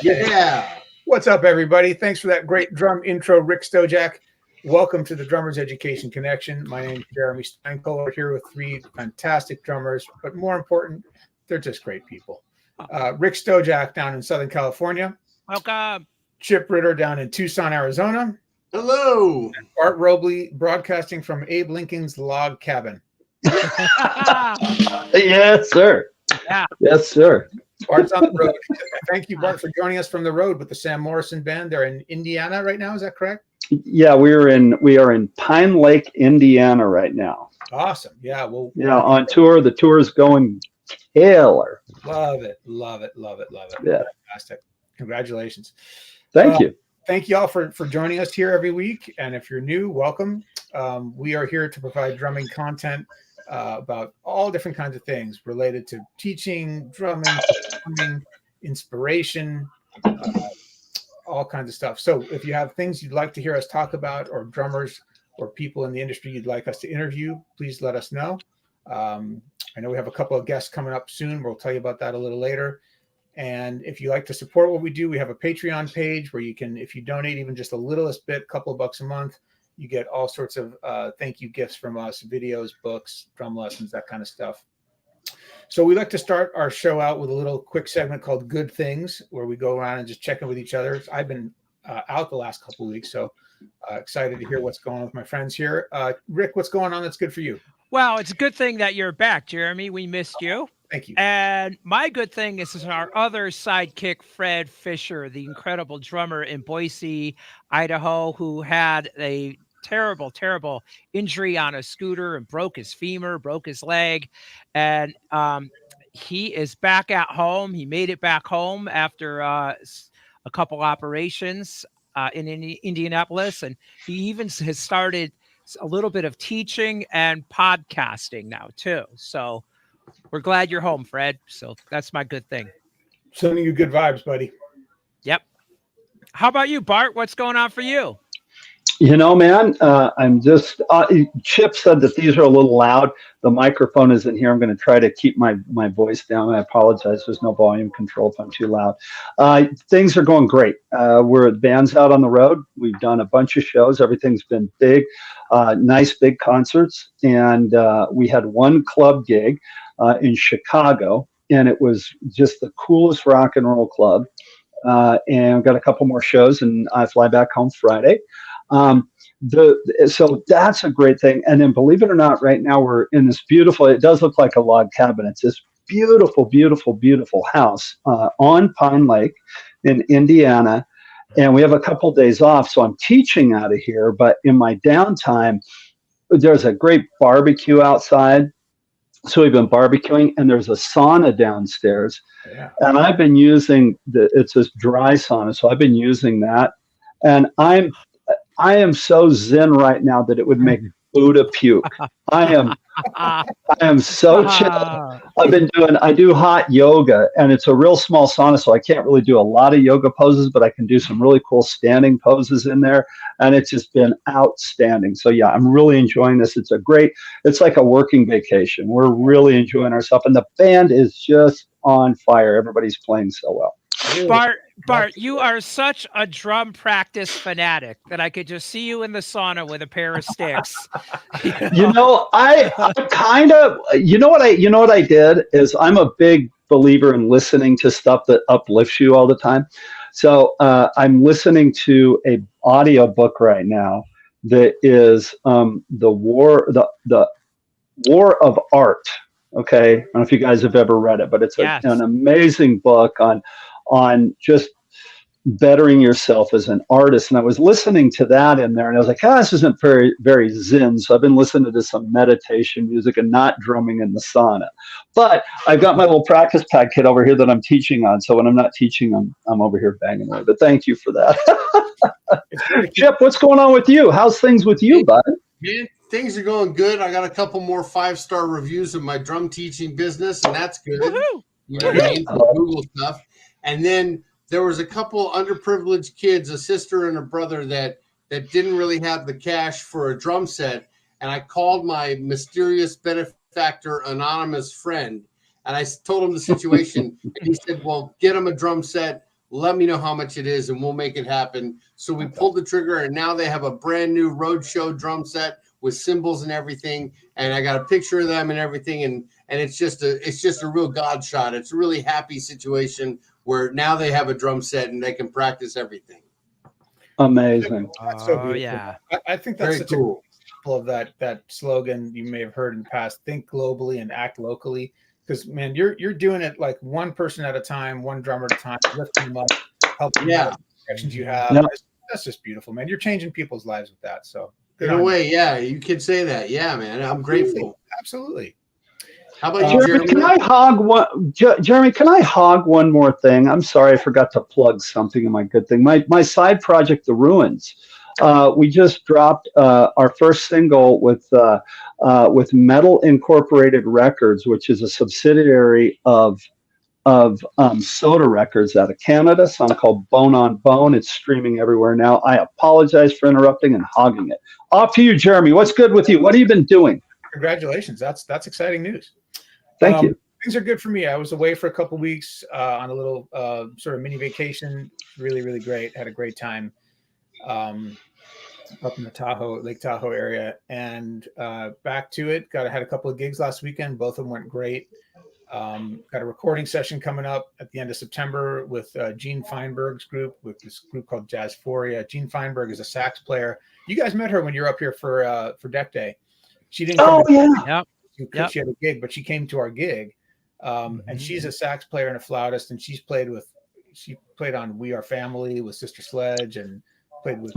Yeah. What's up, everybody? Thanks for that great drum intro, Rick Stojak. Welcome to the Drummers Education Connection. My name is Jeremy Steinkohler, here with three fantastic drummers, but more important, they're just great people. Rick Stojak down in Southern California. Welcome. Chip Ritter down in Tucson, Arizona. Hello. And Art Robley broadcasting from Abe Lincoln's log cabin. Yes, sir. Yeah. Yes, sir. Bart's on the road. Thank you, Bart, for joining us from the road with the Sam Morrison Band. They're in Indiana right now. Is that correct? Yeah, we are in Pine Lake, Indiana right now. Awesome. Yeah. On tour. The tour is going killer. Love it. Yeah. Fantastic. Congratulations. Thank you. Thank you all for joining us here every week. And if you're new, welcome. We are here to provide drumming content about all different kinds of things related to teaching, drumming, inspiration, all kinds of stuff. So if you have things you'd like to hear us talk about, or drummers or people in the industry you'd like us to interview, please let us know. I know we have a couple of guests coming up soon. We'll tell you about that a little later. And if you like to support what we do, we have a Patreon page where you can, if you donate even just the littlest bit, a couple of bucks a month, you get all sorts of thank you gifts from us, videos, books, drum lessons, that kind of stuff. So we like to start our show out with a little quick segment called Good Things, where we go around and just check in with each other. I've been out the last couple of weeks, so excited to hear what's going on with my friends here. Rick, what's going on that's good for you? Well, it's a good thing that you're back, Jeremy. We missed you. Thank you. And my good thing is our other sidekick, Fred Fisher, the incredible drummer in Boise, Idaho, who had a terrible injury on a scooter and broke his femur, broke his leg. And he is back at home. He made it back home after a couple operations in Indianapolis. And he even has started a little bit of teaching and podcasting now, too. So we're glad you're home, Fred. So that's my good thing. Sending you good vibes, buddy. Yep. How about you, Bart? What's going on for you? You know, man, I'm just, Chip said that these are a little loud. The microphone isn't here. I'm going to try to keep my voice down. I apologize. There's no volume control if I'm too loud. Things are going great. We're bands out on the road. We've done a bunch of shows. Everything's been big, nice big concerts. And we had one club gig in Chicago, and it was just the coolest rock and roll club. And I've got a couple more shows, and I fly back home Friday. So that's a great thing. And then, believe it or not, right now we're in this beautiful, it does look like a log cabin. It's this beautiful house on Pine Lake in Indiana. And we have a couple days off, so I'm teaching out of here. But in my downtime, there's a great barbecue outside. So we've been barbecuing, and there's a sauna downstairs. Yeah. And I've been using it's this dry sauna, so I've been using that. And I am so zen right now that it would make Buddha puke. I am so chill. I do hot yoga, and it's a real small sauna, so I can't really do a lot of yoga poses, but I can do some really cool standing poses in there, and it's just been outstanding. So yeah, I'm really enjoying this. It's like a working vacation. We're really enjoying ourselves, and the band is just on fire. Everybody's playing so well. Bart, you are such a drum practice fanatic that I could just see you in the sauna with a pair of sticks. You know, I kind of, you know what I did is I'm a big believer in listening to stuff that uplifts you all the time. So I'm listening to a audio book right now that is the War of Art. Okay, I don't know if you guys have ever read it, but it's an amazing book on just bettering yourself as an artist. And I was listening to that in there, and I was like, this isn't very, very zen. So I've been listening to some meditation music and not drumming in the sauna. But I've got my little practice pad kit over here that I'm teaching on. So when I'm not teaching, I'm over here banging away. But thank you for that. Chip, what's going on with you? How's things with you, bud? Man, things are going good. I got a couple more 5-star reviews of my drum teaching business, and that's good. Woohoo! You know what I mean? Google stuff. And then there was a couple underprivileged kids, a sister and a brother that didn't really have the cash for a drum set. And I called my mysterious benefactor, anonymous friend, and I told him the situation. And he said, well, get him a drum set, let me know how much it is and we'll make it happen. So we pulled the trigger, and now they have a brand new roadshow drum set with cymbals and everything. And I got a picture of them and everything. And it's just a real God shot. It's a really happy situation where now they have a drum set and they can practice everything. Amazing. That's so Oh, beautiful. yeah. I think that's Very such cool. a example of that slogan you may have heard in the past: think globally and act locally. Because man, you're doing it like one person at a time, one drummer at a time, lifting them up, helping them out with the directions you have. Yeah. That's just beautiful, man. You're changing people's lives with that. So good In a on you. way, yeah, you could say that. Yeah, man. I'm grateful. Absolutely. How about you, Jeremy, Jeremy? can I hog one? Jeremy, can I hog one more thing? I'm sorry, I forgot to plug something in my good thing. My side project, The Ruins. We just dropped our first single with Metal Incorporated Records, which is a subsidiary of Soda Records out of Canada. A song called Bone on Bone. It's streaming everywhere now. I apologize for interrupting and hogging it. Off to you, Jeremy. What's good with you? What have you been doing? Congratulations. That's exciting news. Thank you. Things are good for me. I was away for a couple of weeks on a little sort of mini vacation. Really, really great. Had a great time up in the Lake Tahoe area, and back to it. Had a couple of gigs last weekend. Both of them went great. Got a recording session coming up at the end of September with Gene Feinberg's group, with this group called Jazzphoria. Gene Feinberg is a sax player. You guys met her when you were up here for Deck Day. She didn't come Yep. She had a gig, but she came to our gig. And she's a sax player and a flautist, and she played on We Are Family with Sister Sledge, and played with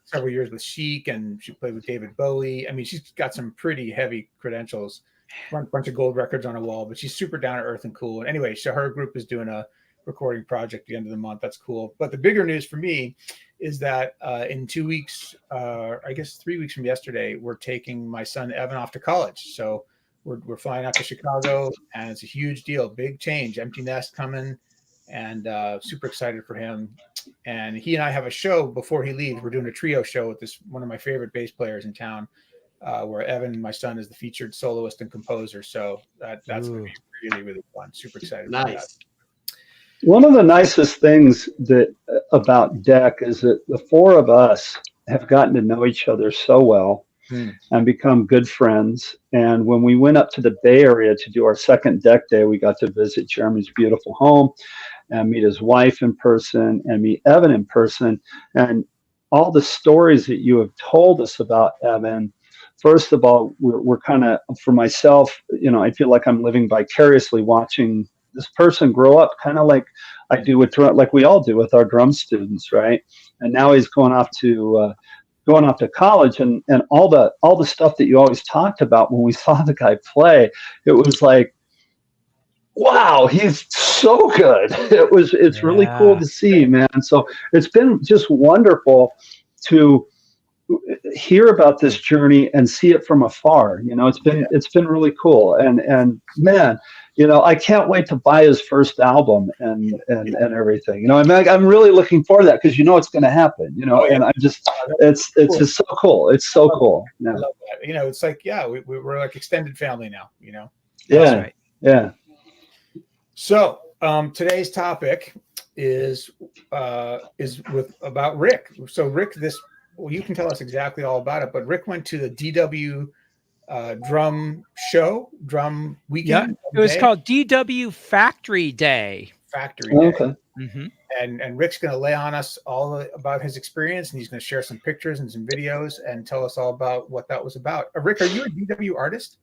several years with Chic, and she played with David Bowie. I mean, she's got some pretty heavy credentials, a bunch of gold records on a wall, but she's super down to earth and cool. And anyway, so her group is doing a recording project at the end of the month. That's cool. But the bigger news for me is that in 2 weeks, I guess 3 weeks from yesterday, we're taking my son Evan off to college. So we're flying out to Chicago, and it's a huge deal, big change, empty nest coming, and super excited for him. And he and I have a show before he leaves. We're doing a trio show with one of my favorite bass players in town, where Evan, my son, is the featured soloist and composer. So that's going to be really, really fun. Super excited about that. One of the nicest things about DEC is that the four of us have gotten to know each other so well and become good friends. And when we went up to the Bay Area to do our second DEC Day, we got to visit Jeremy's beautiful home and meet his wife in person and meet Evan in person. And all the stories that you have told us about Evan, first of all, we're kind of, for myself, I feel like I'm living vicariously watching this person grow up, kind of like I do like we all do with our drum students, right? And now he's going off to college, and all the stuff that you always talked about when we saw the guy play, it was like, wow, he's so good. It's really cool to see, man. So it's been just wonderful to hear about this journey and see it from afar. It's been really cool, and man, I can't wait to buy his first album and everything. I'm really looking forward to that, because it's going to happen. And I just it's just so cool. It's so cool. Yeah. I love that. It's like, we're like extended family now. Yeah. That's right. Yeah. So today's topic is about Rick. So Rick, you can tell us exactly all about it, but Rick went to the DW drum weekend. Yeah, it was called DW Factory Day. Okay. Mm-hmm. And Rick's going to lay on us all about his experience, and he's going to share some pictures and some videos and tell us all about what that was about. Rick, are you a DW artist?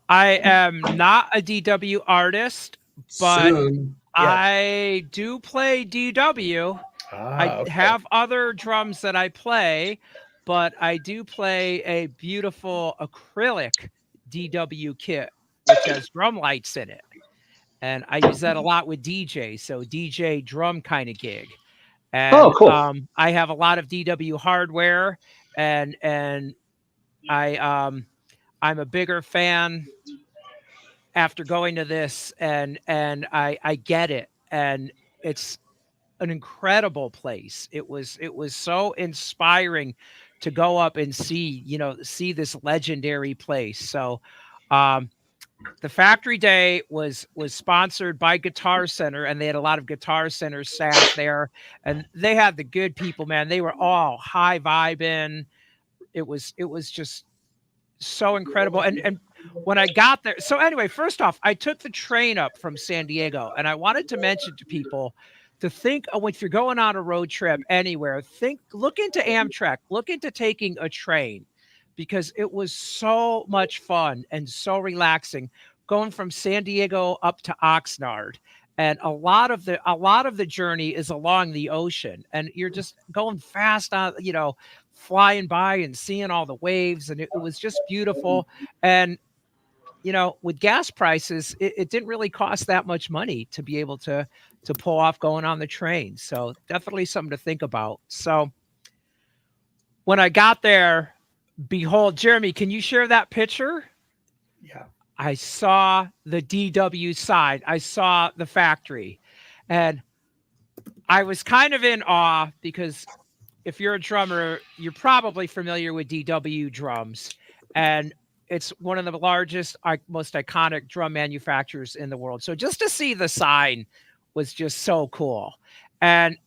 I am not a DW artist, but I do play DW. I have other drums that I play, but I do play a beautiful acrylic DW kit, which has drum lights in it. And I use that a lot with DJ, so DJ drum kind of gig. And cool. I have a lot of DW hardware, and I'm a bigger fan after going to this, and I get it, and it's an incredible place. It was so inspiring to go up and see this legendary place. So the factory day was sponsored by Guitar Center, and they had a lot of Guitar Center staff there, and they had the good people, man. They were all high vibing. It was just so incredible. And when I got there, so anyway, first off, I took the train up from San Diego, and I wanted to mention to people to think if you're going on a road trip anywhere, look into Amtrak, look into taking a train, because it was so much fun and so relaxing going from San Diego up to Oxnard. And a lot of the journey is along the ocean, and you're just going fast on, flying by and seeing all the waves, and it was just beautiful. And with gas prices, it didn't really cost that much money to be able to pull off going on the train. So definitely something to think about. So when I got there, behold, Jeremy, can you share that picture? Yeah. I saw the DW sign. I saw the factory, and I was kind of in awe, because if you're a drummer, you're probably familiar with DW drums, and it's one of the largest, most iconic drum manufacturers in the world. So just to see the sign was just so cool. And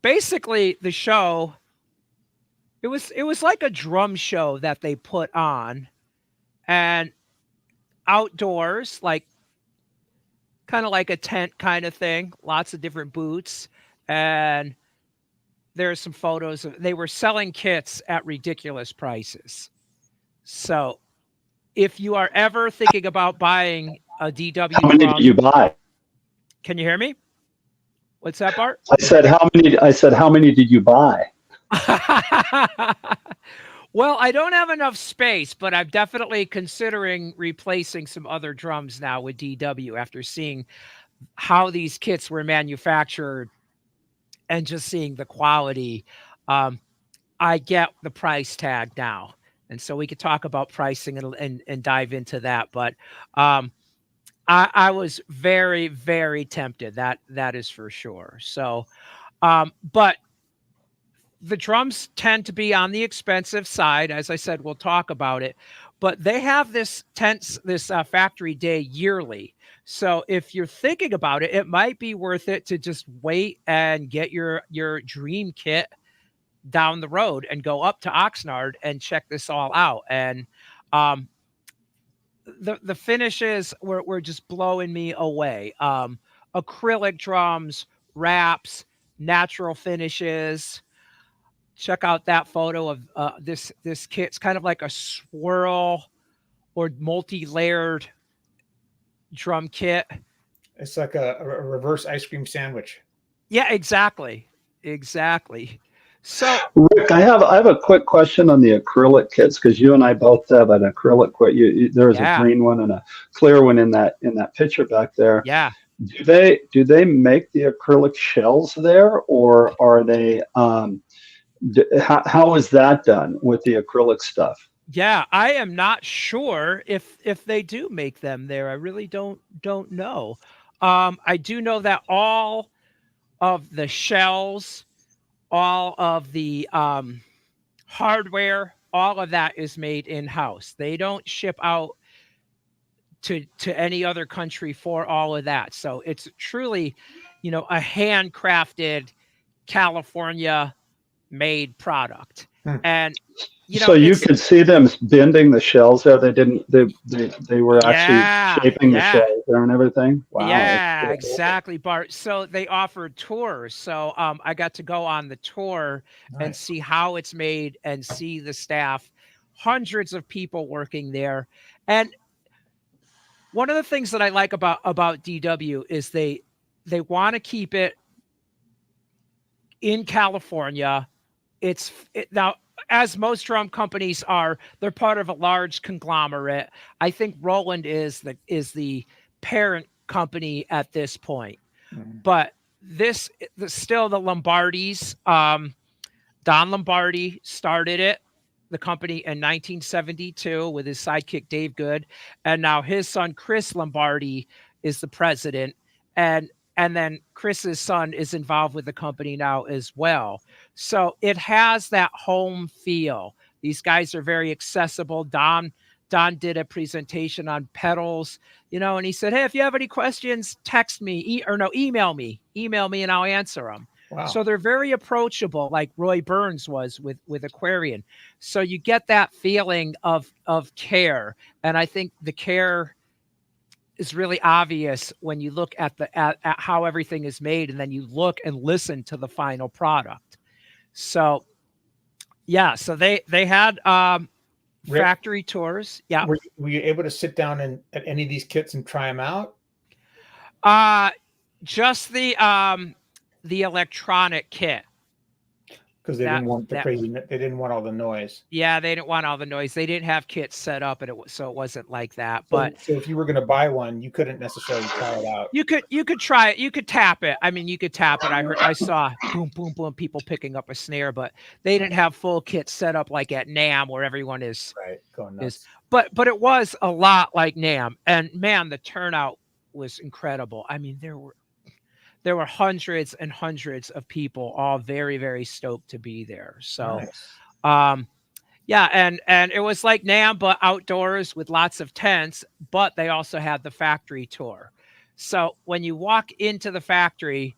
basically the show, it was like a drum show that they put on, and outdoors, like kind of like a tent kind of thing, lots of different booths. And there's some photos they were selling kits at ridiculous prices. So if you are ever thinking about buying a DW How many did you buy? Can you hear me? What's that, Bart? I said how many did you buy? Well, I don't have enough space, but I'm definitely considering replacing some other drums now with DW after seeing how these kits were manufactured and just seeing the quality. I get the price tag now. And so we could talk about pricing and dive into that. But I was very, very tempted. That is for sure. So, but the drums tend to be on the expensive side. As I said, we'll talk about it, but they have this factory day yearly. So if you're thinking about it, it might be worth it to just wait and get your dream kit down the road and go up to Oxnard and check this all out. And the finishes were just blowing me away. Acrylic drums, wraps, natural finishes. Check out that photo of this kit. It's kind of like a swirl or multi-layered drum kit. It's like a reverse ice cream sandwich. Yeah, exactly. So, Rick, I have a quick question on the acrylic kits, because you and I both have an acrylic kit. There was a green one and a clear one in that picture back there. Yeah. Do they make the acrylic shells there, or are they? How is that done with the acrylic stuff? Yeah, I am not sure if they do make them there. I really don't know. I do know that all of the shells, all of the hardware, all of that is made in-house. They don't ship out to any other country for all of that. So it's truly, a handcrafted California made product. And so you could see them bending the shells there. They were actually shaping the shells there and everything. Wow. Yeah, exactly, Bart. So they offered tours. So I got to go on the tour and see how it's made and see the staff, hundreds of people working there. And one of the things that I like about DW is they want to keep it in California. Now, as most drum companies are, they're part of a large conglomerate. I think Roland is the parent company at this point. But still the Lombardis, Don Lombardi started the company in 1972 with his sidekick Dave Good, and now his son Chris Lombardi is the president, and then Chris's son is involved with the company now as well. So it has that home feel. These guys are very accessible. Don Don did a presentation on pedals, and he said, hey, if you have any questions, text me email me and I'll answer them. Wow. So they're very approachable, like Roy Burns was with Aquarian. So you get that feeling of care. And I think the care is really obvious when you look at how everything is made, and then you look and listen to the final product. So yeah, so they had Rick, factory tours. Yeah. Were you able to sit down at any of these kits and try them out? Just the electronic kit. Because they didn't want they didn't want all the noise. Yeah, they didn't want all the noise. They didn't have kits set up, and so it wasn't like that. But so if you were going to buy one, you couldn't necessarily try it out. You could try it. You could tap it. I mean, you could tap it. I saw boom, boom, boom, people picking up a snare, but they didn't have full kits set up like at NAMM where everyone is going nuts. But it was a lot like NAMM, and man, the turnout was incredible. I mean, there were hundreds and hundreds of people, all very, very stoked to be there. So, nice. Yeah, and it was like NAMM, but outdoors with lots of tents, but they also had the factory tour. So when you walk into the factory,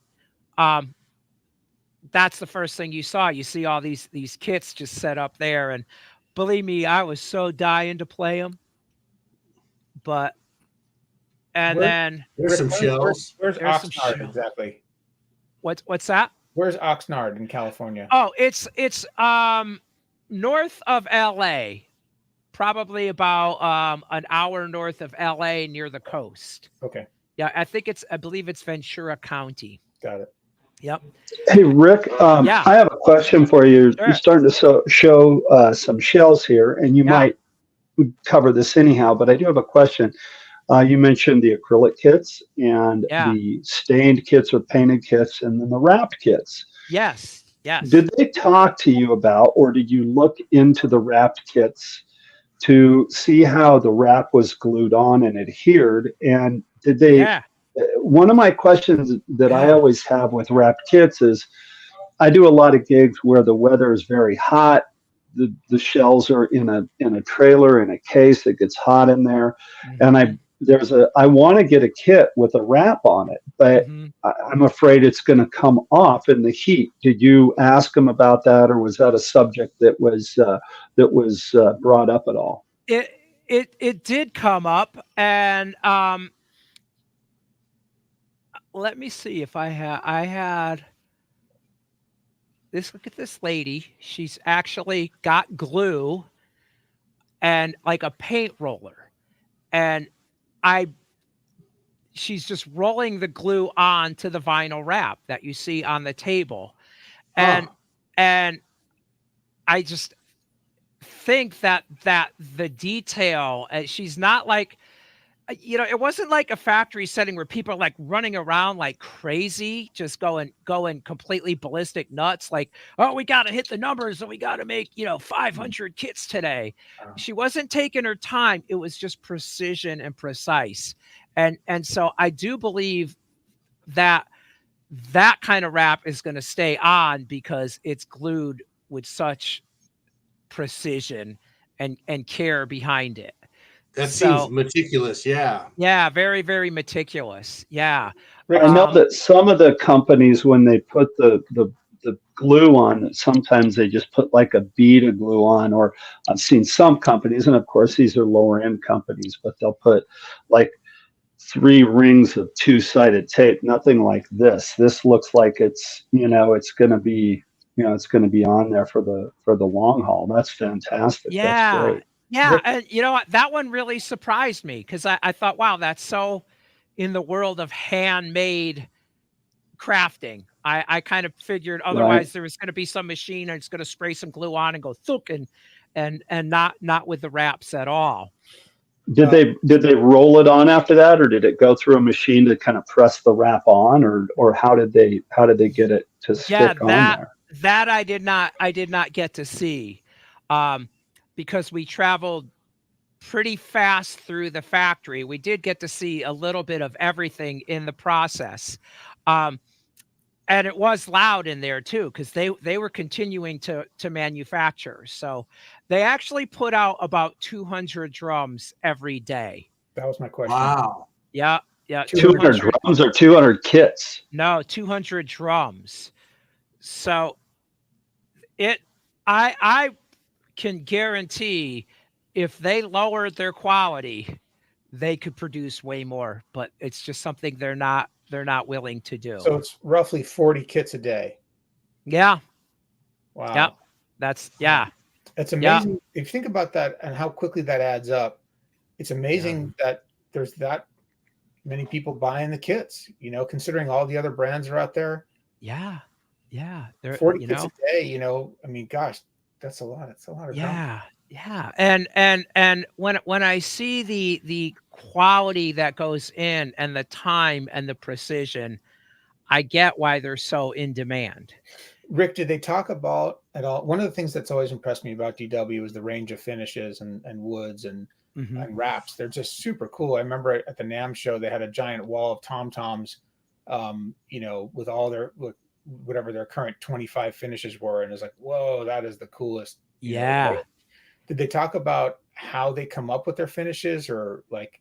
that's the first thing you saw. You see all these kits just set up there, and believe me, I was so dying to play them. There's some shells. Where's Oxnard exactly? What's that? Where's Oxnard in California? Oh, it's north of LA, probably about an hour north of LA, near the coast. Okay. Yeah, I believe it's Ventura County. Got it. Yep. Hey, Rick, I have a question for you. Sure. You're starting to show some shells here, and you might cover this anyhow, but I do have a question. You mentioned the acrylic kits and the stained kits or painted kits, and then the wrapped kits. Yes. Did they talk to you about, or did you look into the wrapped kits to see how the wrap was glued on and adhered? And did they? One of my questions that I always have with wrapped kits is, I do a lot of gigs where the weather is very hot. The shells are in a trailer, in a case. It gets hot in there, and I want to get a kit with a wrap on it, but I'm afraid it's going to come off in the heat. Did you ask them about that, or was that a subject that was brought up at all? It did come up, and let me see if I had this. Look at this lady. She's actually got glue and like a paint roller, and she's just rolling the glue on to the vinyl wrap that you see on the table. And I just think that the detail, she's not like, it wasn't like a factory setting where people are like running around like crazy, just going completely ballistic nuts. Like, oh, we got to hit the numbers and we got to make, 500 kits today. She wasn't taking her time. It was just precision and precise. And so I do believe that kind of wrap is going to stay on because it's glued with such precision and care behind it. That seems meticulous, yeah. Yeah, very, very meticulous. Yeah. I know that some of the companies, when they put the glue on, sometimes they just put like a bead of glue on, or I've seen some companies, and of course these are lower end companies, but they'll put like 3 rings of 2-sided tape, nothing like this. This looks like it's going to be, it's going to be on there for the long haul. That's fantastic. Yeah. That's great. Yeah, and you know what? That one really surprised me because I thought, wow, that's so in the world of handmade crafting. I kind of figured otherwise there was going to be some machine and it's going to spray some glue on and go thunk and not with the wraps at all. Did they roll it on after that, or did it go through a machine to kind of press the wrap on, or how did they get it to stick on there? That I did not get to see. Because we traveled pretty fast through the factory. We did get to see a little bit of everything in the process. and it was loud in there too, because they were continuing to manufacture. So they actually put out about 200 drums every day. That was my question. Wow. Yeah. 200 drums or 200 kits? No, 200 drums. So I can guarantee if they lowered their quality, they could produce way more, but it's just something they're not willing to do. So it's roughly 40 kits a day. Yeah. Wow. Yeah. That's It's amazing. Yeah. If you think about that and how quickly that adds up, it's amazing that there's that many people buying the kits, you know, considering all the other brands are out there. Yeah. 40 kits a day, you know, I mean, gosh, that's a lot. It's a lot of drums. Yeah. And when I see the quality that goes in and the time and the precision, I get why they're so in demand. Rick, did they talk about at all? One of the things that's always impressed me about DW is the range of finishes and woods and wraps. They're just super cool. I remember at the NAMM show, they had a giant wall of tom-toms, you know, with all their, whatever their current 25 finishes were. And it's like, whoa, that is the coolest. You know, like, did they talk about how they come up with their finishes or like?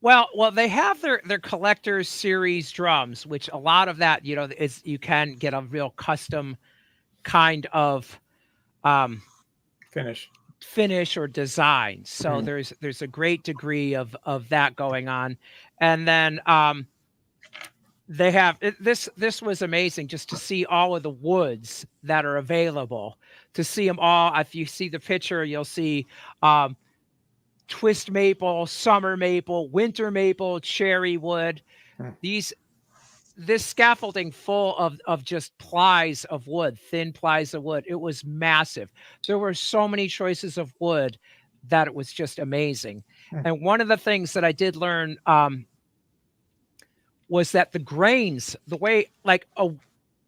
Well, they have their collector's series drums, which a lot of that, you know, is you can get a real custom kind of finish or design. So there's a great degree of that going on. And then they have this was amazing just to see all of the woods that are available, to see them all. If you see the picture, you'll see twist maple, summer maple, winter maple, cherry wood. This scaffolding full of just plies of wood, thin plies of wood. It was massive. There were so many choices of wood that it was just amazing. And one of the things that I did learn was that the grains, the way like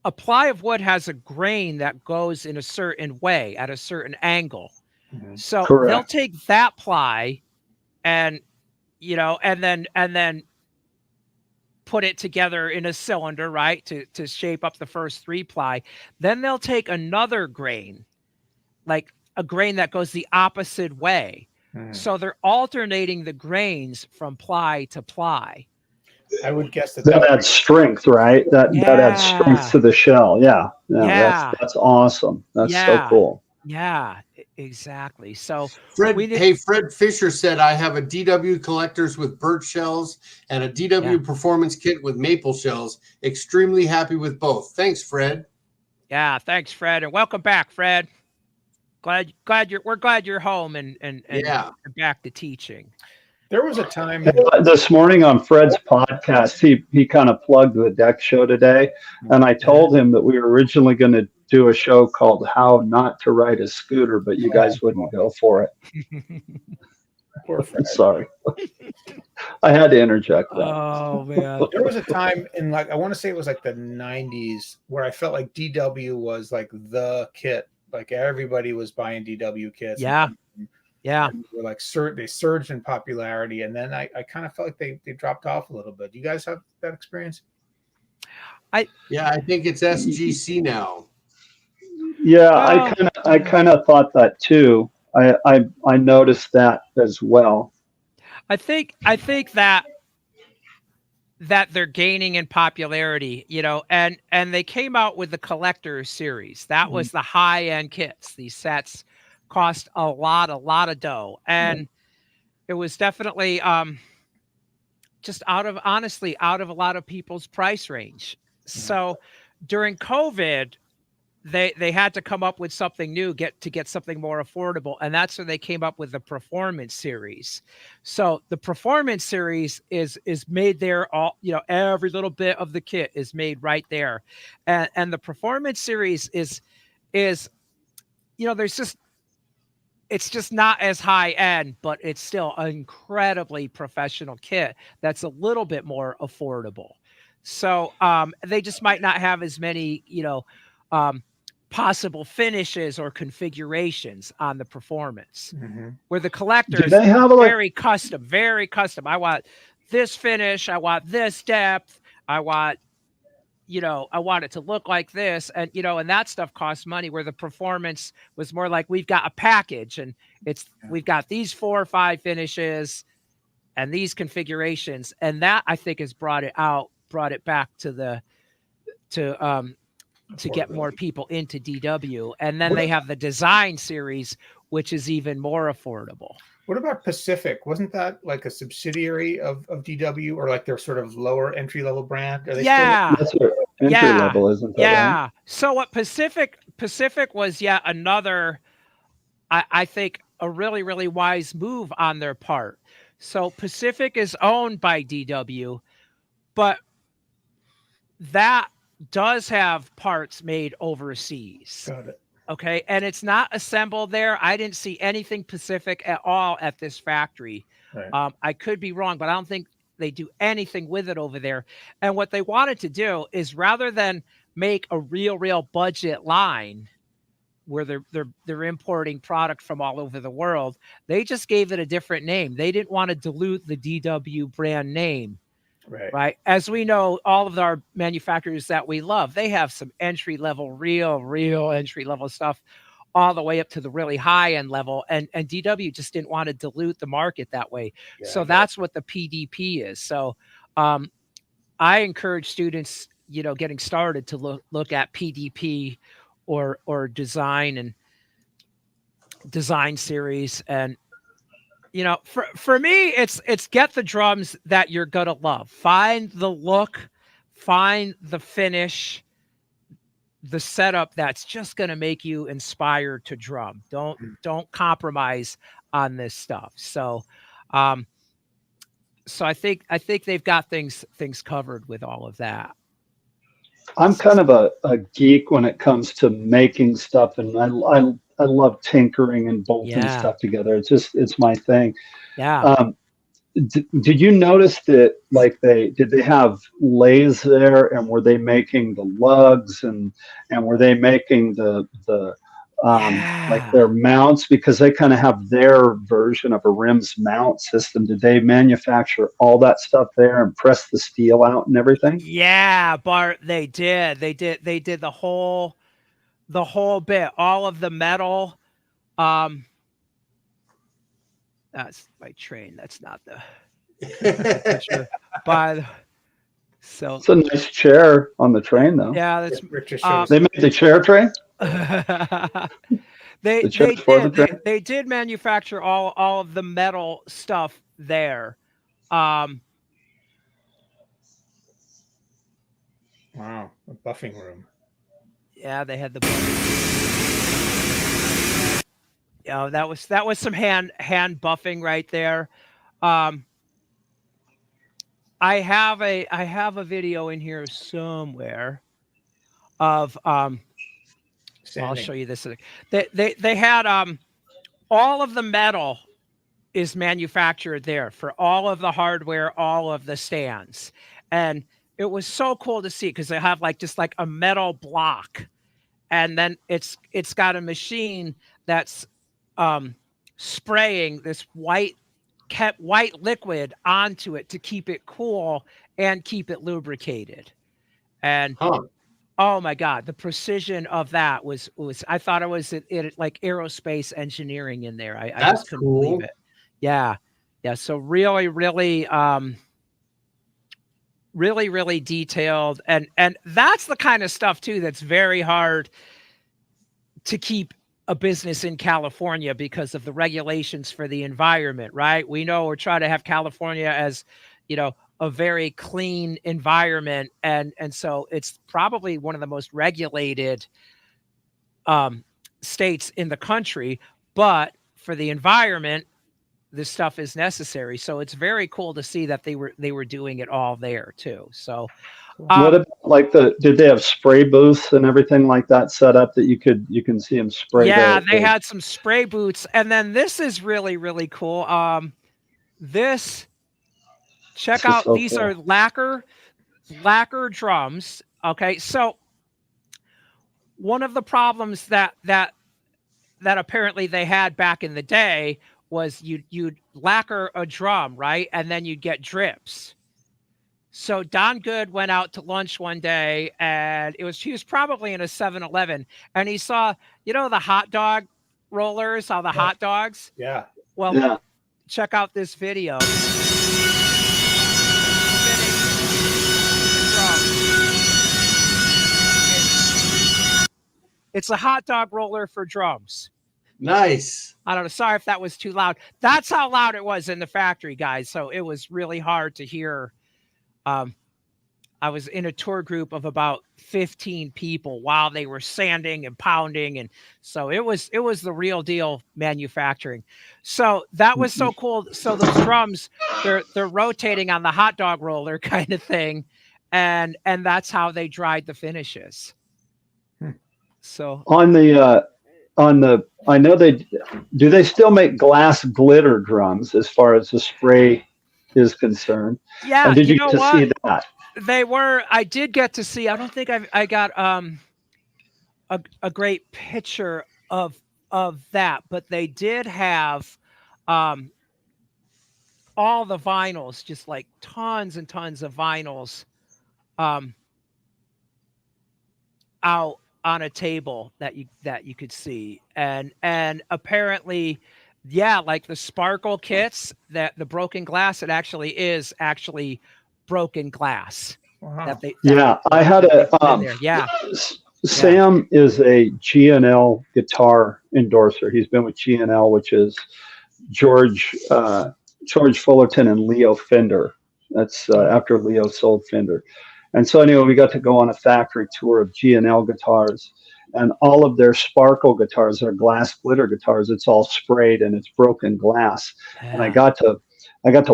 a ply of wood has a grain that goes in a certain way at a certain angle. So they'll take that ply and, you know, and then put it together in a cylinder, right, to shape up the first 3 ply. Then they'll take another grain, like a grain that goes the opposite way. So they're alternating the grains from ply to ply. I would guess that adds strength, right? That adds strength to the shell. That's awesome. That's so cool. Yeah, exactly. So Fred Fisher said, I have a DW collectors with birch shells and a DW performance kit with maple shells. Extremely happy with both. Thanks, Fred. Yeah, thanks, Fred, and welcome back, Fred. We're glad you're home and back to teaching. There was a time this morning on Fred's podcast, he kind of plugged the deck show today, and I told him that we were originally going to do a show called How Not to Ride a Scooter, but you guys wouldn't go for it. Poor Fred. Sorry. I had to interject that. Oh, man. There was a time in, like, I want to say it was like the 90s where I felt like DW was like the kit. Like everybody was buying DW kits. Yeah. And were like they surged in popularity, and then I kind of felt like they dropped off a little bit. Do you guys have that experience? I think it's SGC now. Yeah, I kind of thought that too. I noticed that as well. I think that they're gaining in popularity, you know, and they came out with the collector series. That was the high end kits. These sets cost a lot of dough, and it was definitely just out of a lot of people's price range. So during COVID, they had to come up with something new, get something more affordable, and that's when they came up with the performance series. So the performance series is made there, all, you know, every little bit of the kit is made right there, and the performance series is you know, it's just not as high end, but it's still an incredibly professional kit that's a little bit more affordable. So they just might not have as many, you know, possible finishes or configurations on the performance. Where the collectors very custom. I want this finish. I want this depth. I want, I want it to look like this. And, and that stuff costs money, where the performance was more like, we've got a package and we've got these 4 or 5 finishes and these configurations. And that, I think, has brought it back to get more people into DW. And then they have the design series, which is even more affordable. What about Pacific? Wasn't that like a subsidiary of DW, or like their sort of lower entry level brand? Are they Yeah. That's what entry level, isn't that Yeah. right? So what Pacific was yet another, I think, a really, really wise move on their part. So Pacific is owned by DW, but that does have parts made overseas. Got it. Okay. And it's not assembled there. I didn't see anything Pacific at all at this factory. Right. I could be wrong, but I don't think they do anything with it over there. And what they wanted to do is, rather than make a real budget line where they're importing product from all over the world, they just gave it a different name. They didn't want to dilute the DW brand name. Right. As we know, all of our manufacturers that we love, they have some entry level, real entry level stuff, all the way up to the really high end level. And DW just didn't want to dilute the market that way. Yeah, so that's what the PDP is. So I encourage students, getting started, to look at PDP or design and design series. And for me, it's get the drums that you're gonna love. Find the look, find the finish, the setup that's just gonna make you inspired to drum. Don't compromise on this stuff. So, so I think they've got things covered with all of that. I'm kind of a geek when it comes to making stuff, and I love tinkering and bolting stuff together. It's my thing. Yeah. Did you notice that, like, did they have lathes there, and were they making the lugs, and were they making the like their mounts, because they kind of have their version of a rims mount system? Did they manufacture all that stuff there and press the steel out and everything? Yeah, Bart, they did the whole bit, all of the metal. That's my train. That's not the picture. So it's a nice chair on the train, though. Yeah, that's they made the chair tray. They did manufacture all of the metal stuff there. Wow, a buffing room. Yeah, they had the that was some hand buffing right there. I have a video in here somewhere of I'll show you this. They had all of the metal is manufactured there for all of the hardware, all of the stands. And it was so cool to see, because they have just like a metal block, and then it's got a machine that's spraying this white liquid onto it to keep it cool and keep it lubricated. And oh my God, the precision of that was I thought it was like aerospace engineering in there. I just couldn't believe it. Yeah. So really detailed, and that's the kind of stuff too that's very hard to keep a business in California because of the regulations for the environment, right? We know we're trying to have California as, a very clean environment, and so it's probably one of the most regulated states in the country. But for the environment, this stuff is necessary. So it's very cool to see that they were doing it all there too. So what about did they have spray booths and everything like that set up that you can see them spray? Yeah, they had some spray booths. And then this is really, really cool. Check out, these are lacquer drums. Okay. So one of the problems that apparently they had back in the day was you'd lacquer a drum, right? And then you'd get drips. So Don Good went out to lunch one day, and he was probably in a 7-Eleven, and he saw, the hot dog rollers, all the hot dogs. Yeah. Well, Yeah. check out this video. It's a hot dog roller for drums. Nice. I don't know. Sorry if that was too loud. That's how loud it was in the factory, guys. So it was really hard to hear. I was in a tour group of about 15 people while they were sanding and pounding. And so it was the real deal manufacturing. So that was so cool. So those drums, they're rotating on the hot dog roller kind of thing. And that's how they dried the finishes. So on the I know they still make glass glitter drums as far as the spray is concerned. Yeah. And did you get to see that? I did get to see, I don't think I got a great picture of that, but they did have all the vinyls, just like tons and tons of vinyls out on a table that you could see. And apparently, yeah, like the sparkle kits, that the broken glass, it actually is broken glass. Wow. I had Sam is a G&L guitar endorser. He's been with G&L, which is George Fullerton and Leo Fender. That's after Leo sold Fender. And so anyway, we got to go on a factory tour of G&L guitars, and all of their sparkle guitars are glass glitter guitars. It's all sprayed and it's broken glass. Yeah. And I got to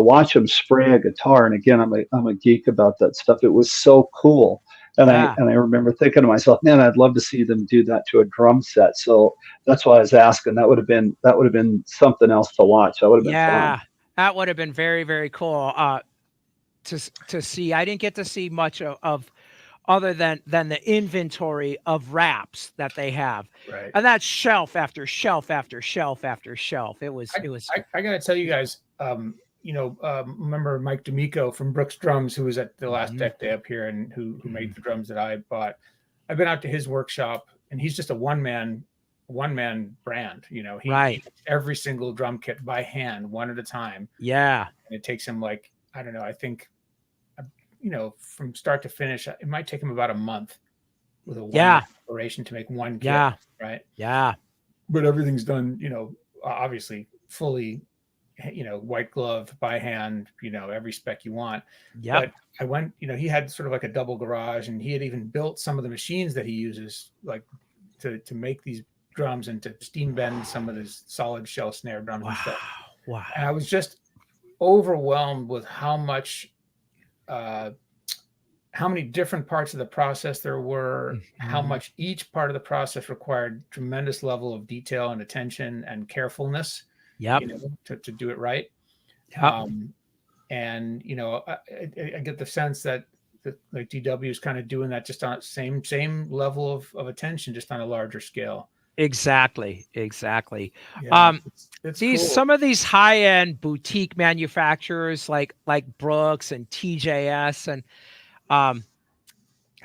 watch them spray a guitar. And again, I'm a geek about that stuff. It was so cool. And I remember thinking to myself, man, I'd love to see them do that to a drum set. So that's why I was asking. That would have been something else to watch. That would have been fun. That would have been very, very cool to see. I didn't get to see much of other than the inventory of wraps that they have. Right. And that's shelf after shelf after shelf after shelf. It was. I got to tell you guys, remember Mike D'Amico from Brooks Drums, who was at the last deck day up here and who made the drums that I bought. I've been out to his workshop, and he's just a one man brand. He makes every single drum kit by hand, one at a time. Yeah. And it takes him like, I don't know, I think, from start to finish, it might take him about a month with a one operation to make one kit. Yeah. Right. Yeah. But everything's done, obviously fully, white glove by hand, every spec you want. Yeah. But I went, he had sort of like a double garage, and he had even built some of the machines that he uses, like to make these drums and to steam bend some of his solid shell snare drums and stuff. Wow. And I was just overwhelmed with how many different parts of the process there were, how much each part of the process required tremendous level of detail and attention and carefulness. Yep. To do it right. Yep. And I get the sense that like DW is kind of doing that just on same level of attention, just on a larger scale. Exactly. Yeah, it's cool. Some of these high-end boutique manufacturers like Brooks and TJS and I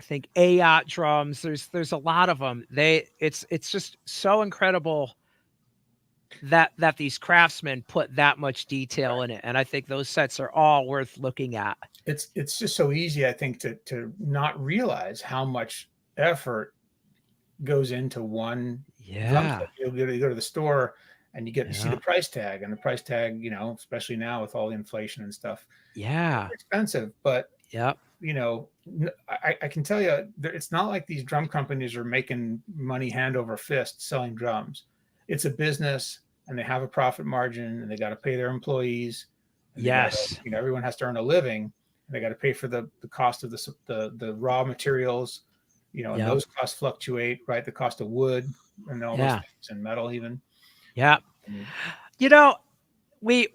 think AOT drums, there's a lot of them. It's just so incredible that these craftsmen put that much detail in it. And I think those sets are all worth looking at. It's just so easy, I think, to not realize how much effort goes into one. Yeah. You go to the store and you see the price tag, and the price tag, especially now with all the inflation and stuff. Yeah. It's expensive, but yep. I can tell you, it's not like these drum companies are making money hand over fist selling drums. It's a business, and they have a profit margin, and they got to pay their employees. Yes. Everyone has to earn a living. And they got to pay for the cost of the raw materials, and those costs fluctuate, right? The cost of wood and all those things, and metal even. Yeah. We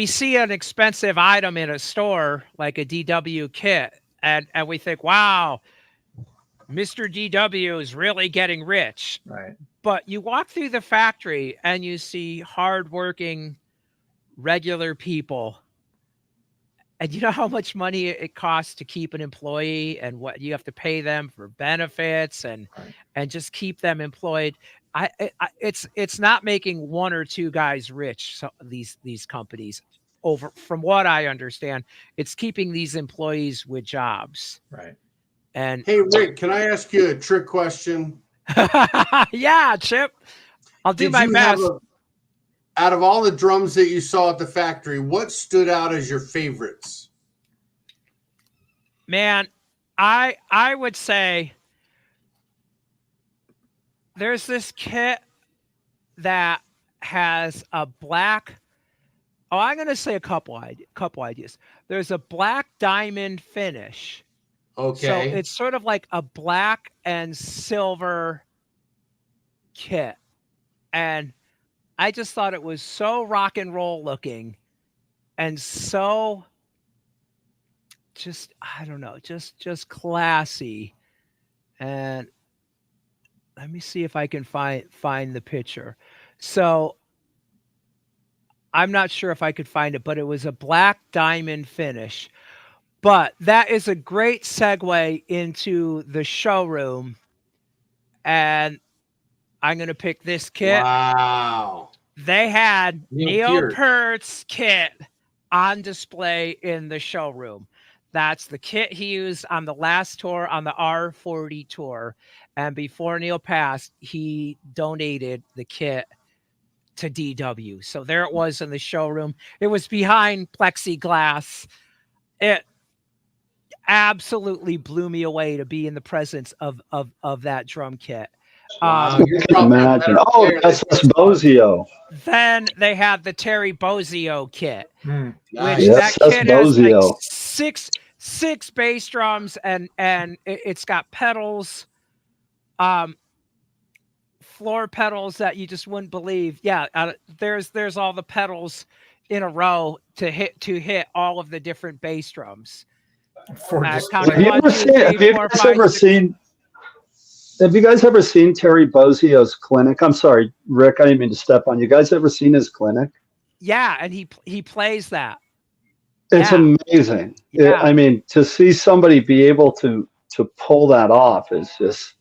see an expensive item in a store like a DW kit, and we think, wow, Mr. DW is really getting rich. Right. But you walk through the factory and you see hardworking, regular people, And you know how much money it costs to keep an employee and what you have to pay them for benefits and just keep them employed. It's not making one or two guys rich. So these companies, over from what I understand, it's keeping these employees with jobs. Right. And Hey, Rick, can I ask you a trick question? yeah, Chip, I'll do my best. Out of all the drums that you saw at the factory, what stood out as your favorites? Man, I would say there's this kit that has a black. Oh, I'm going to say a couple ideas. There's a black diamond finish. Okay. So it's sort of like a black and silver kit. And I just thought it was so rock and roll looking and so just, I don't know, just classy. And let me see if I can find the picture. So I'm not sure if I could find it, but it was a black diamond finish. But that is a great segue into the showroom. And I'm going to pick this kit. Wow. They had Neil Peart. Peart's kit on display in the showroom. That's the kit he used on the last tour, on the R40 tour. And before Neil passed, he donated the kit to DW. So there it was in the showroom. It was behind plexiglass. It absolutely blew me away to be in the presence of that drum kit. Wow, I can imagine. Oh, that's Bozio. Then they had the Terry Bozzio kit, Nice. which Yes, that kit that's has like Bozio. six bass drums and it's got pedals, floor pedals that you just wouldn't believe. Yeah, there's all the pedals in a row to hit all of the different bass drums. Have you guys ever seen Terry Bozzio's clinic? I'm sorry, Rick, I didn't mean to step on you. Guys ever seen his clinic? Yeah, and he plays that. It's amazing. Yeah. I mean, to see somebody be able to pull that off is just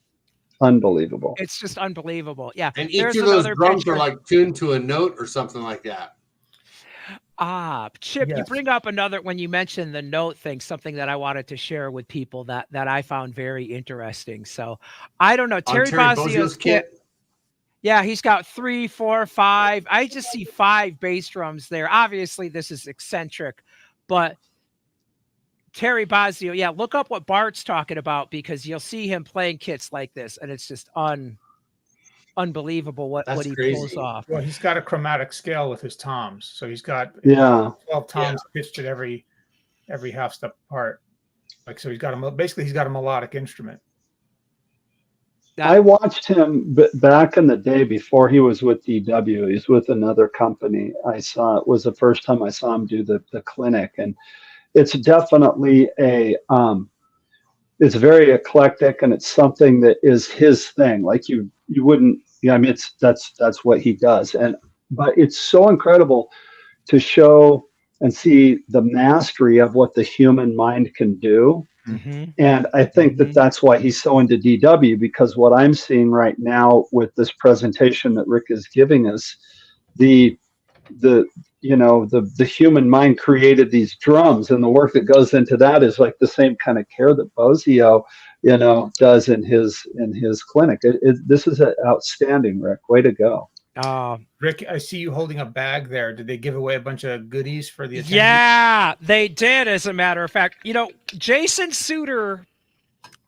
unbelievable. It's just unbelievable. Yeah. And each of those drums are like tuned to a note or something like that. Chip, Yes. You bring up another, when you mentioned the note thing, something that I wanted to share with people that I found very interesting. So I don't know, Terry Bozzio's kit. Yeah, he's got 3, 4, 5. I just see 5 bass drums there. Obviously, this is eccentric, but Terry Bozzio, yeah, look up what Bart's talking about because you'll see him playing kits like this, and it's just unbelievable what he pulls off. Well, he's got a chromatic scale with his toms, so he's got 12 toms pitched at every half step apart. Like, so he's got a melodic instrument. I watched him back in the day before he was with DW. He's with another company. It was the first time I saw him do the clinic, and it's definitely it's very eclectic, and it's something that is his thing. Like you wouldn't, I mean, that's what he does. But it's so incredible to show and see the mastery of what the human mind can do. Mm-hmm. And I think that's why he's so into DW, because what I'm seeing right now with this presentation that Rick is giving us, the human mind created these drums, and the work that goes into that is like the same kind of care that Bozzio, does in his clinic. This is outstanding, Rick. Way to go. Rick, I see you holding a bag there. Did they give away a bunch of goodies for the attendees? Yeah, they did. As a matter of fact, Jason Suter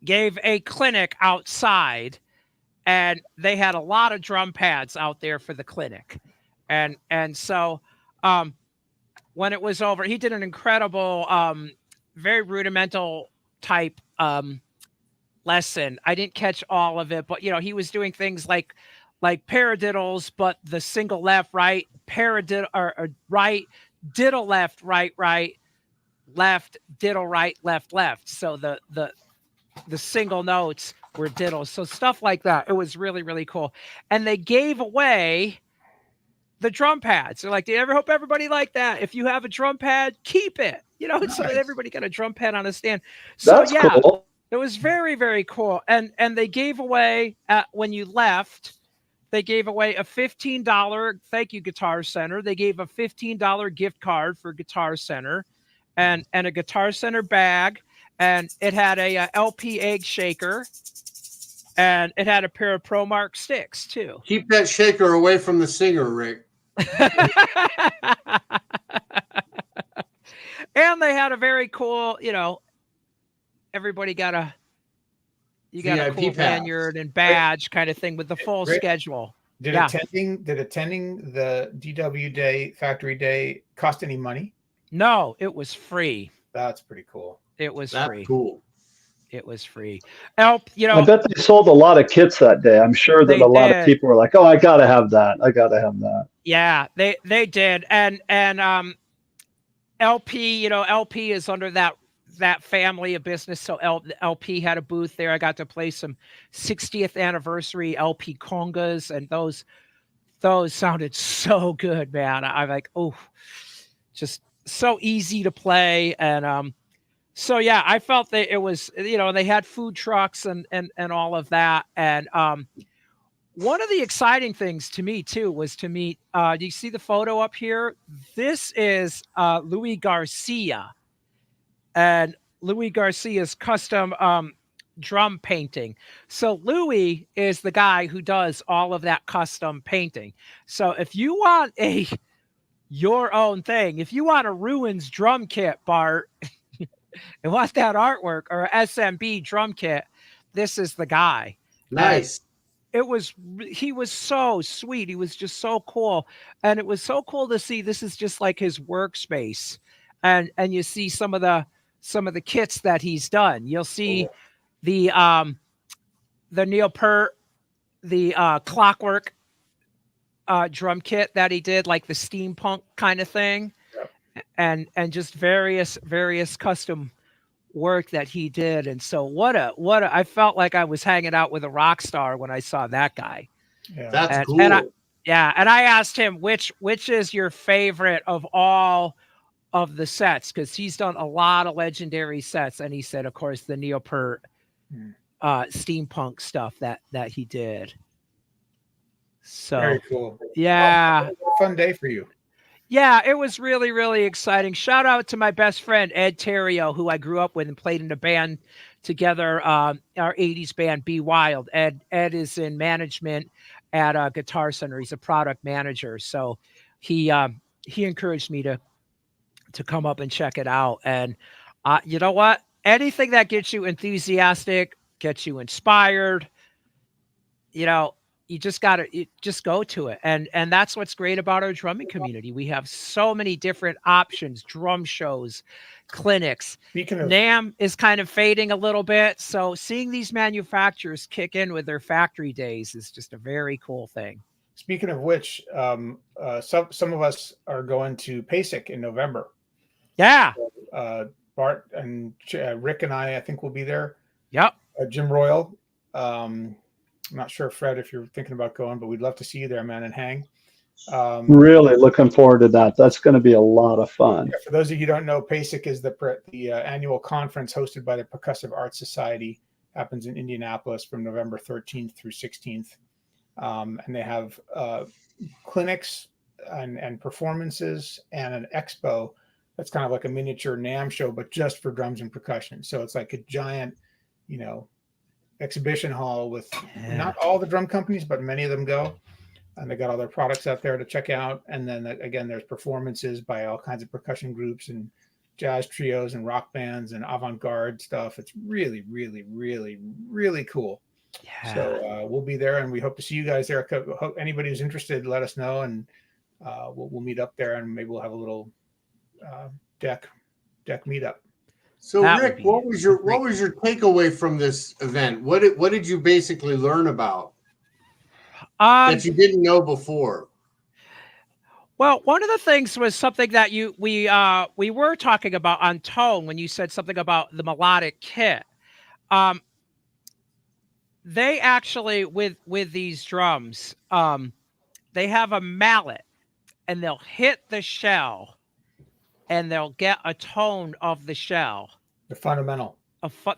gave a clinic outside, and they had a lot of drum pads out there for the clinic. And so when it was over, he did an incredible, very rudimental type lesson. I didn't catch all of it, but he was doing things like paradiddles, but the single left, right, paradiddle or right, diddle left, right, left, diddle right, left. So the single notes were diddles. So stuff like that. It was really, really cool. And they gave away the drum pads. They're like, do you ever hope everybody liked that? If you have a drum pad, keep it. so Nice. everybody got a drum pad on a stand. So That's cool. it was very, very cool. And they gave away when you left, they gave away a $15 thank you Guitar Center. They gave a $15 gift card for Guitar Center, and a Guitar Center bag, and it had a LP egg shaker, and it had a pair of ProMark sticks too. Keep that shaker away from the singer, Rick. And they had a very cool, everybody got a VIP cool pass. lanyard and badge kind of thing with the full Rick, schedule. Did attending the DW Day Factory Day cost any money? No, it was free. That's pretty cool. It was That's free. cool. It was free. I bet they sold a lot of kits that day. I'm sure that a lot of people were like, "Oh, I gotta have that. I gotta have that." Yeah, they did, and LP, LP is under that family of business. So LP had a booth there. I got to play some 60th anniversary LP congas, and those sounded so good, man. I'm like, oh, just so easy to play, and so yeah, I felt that it was, they had food trucks and all of that, and one of the exciting things to me too was to meet. Do you see the photo up here? This is Louis Garcia, and Louis Garcia's custom drum painting. So Louis is the guy who does all of that custom painting. So if you want your own thing, if you want a Ruins drum kit, Bart, and want that artwork, or SMB drum kit, this is the guy. Nice. He was so sweet. He was just so cool. And it was so cool to see. This is just like his workspace. And you see some of the kits that he's done. You'll see the Neil Peart, the Clockwork drum kit that he did, like the steampunk kind of thing. Yep. And just various custom work that he did. And so I felt like I was hanging out with a rock star when I saw that guy. Yeah. That's cool. And I asked him which is your favorite of all of the sets, because he's done a lot of legendary sets, and he said, of course, the Neil Peart steampunk stuff that he did. So very cool. Yeah. Fun day for you. Yeah, it was really, really exciting. Shout out to my best friend, Ed Terrio, who I grew up with and played in a band together, our 80s band, Be Wild. Ed is in management at Guitar Center. He's a product manager. So he encouraged me to come up and check it out. And you know what? Anything that gets you enthusiastic, gets you inspired, you just just go to it. And that's what's great about our drumming community. We have so many different options, drum shows, clinics. NAMM is kind of fading a little bit. So seeing these manufacturers kick in with their factory days is just a very cool thing. Speaking of which, some of us are going to PASIC in November. Yeah. Bart and Rick and I think we'll be there. Yep. Jim Royal. I'm not sure, Fred, if you're thinking about going, but we'd love to see you there, man, and hang. Really looking forward to that. That's going to be a lot of fun. Yeah, for those of you who don't know, PASIC is the annual conference hosted by the Percussive Arts Society. Happens in Indianapolis from November 13th through 16th. And they have clinics and performances and an expo that's kind of like a miniature NAMM show, but just for drums and percussion. So it's like a giant, exhibition hall with not all the drum companies, but many of them go. And they got all their products out there to check out. And then again, there's performances by all kinds of percussion groups and jazz trios and rock bands and avant-garde stuff. It's really, really, really, really cool. Yeah. So we'll be there, and we hope to see you guys there. Anybody who's interested, let us know, and we'll meet up there, and maybe we'll have a little deck meetup. So Rick, what was your takeaway from this event? What did you basically learn about that you didn't know before? Well, one of the things was something that we were talking about on Tone when you said something about the melodic kit. They actually with these drums, they have a mallet, and they'll hit the shell and they'll get a tone of the shell, The fundamental.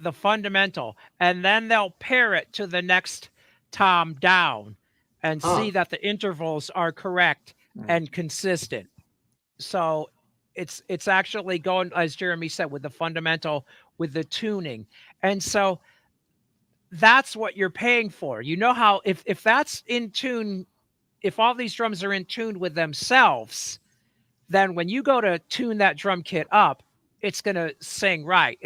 the fundamental, and then they'll pair it to the next tom down and see that the intervals are correct and consistent. So it's actually going, as Jeremy said, with the fundamental, with the tuning. And so that's what you're paying for. You know how if that's in tune, if all these drums are in tune with themselves, then when you go to tune that drum kit up, it's going to sing right.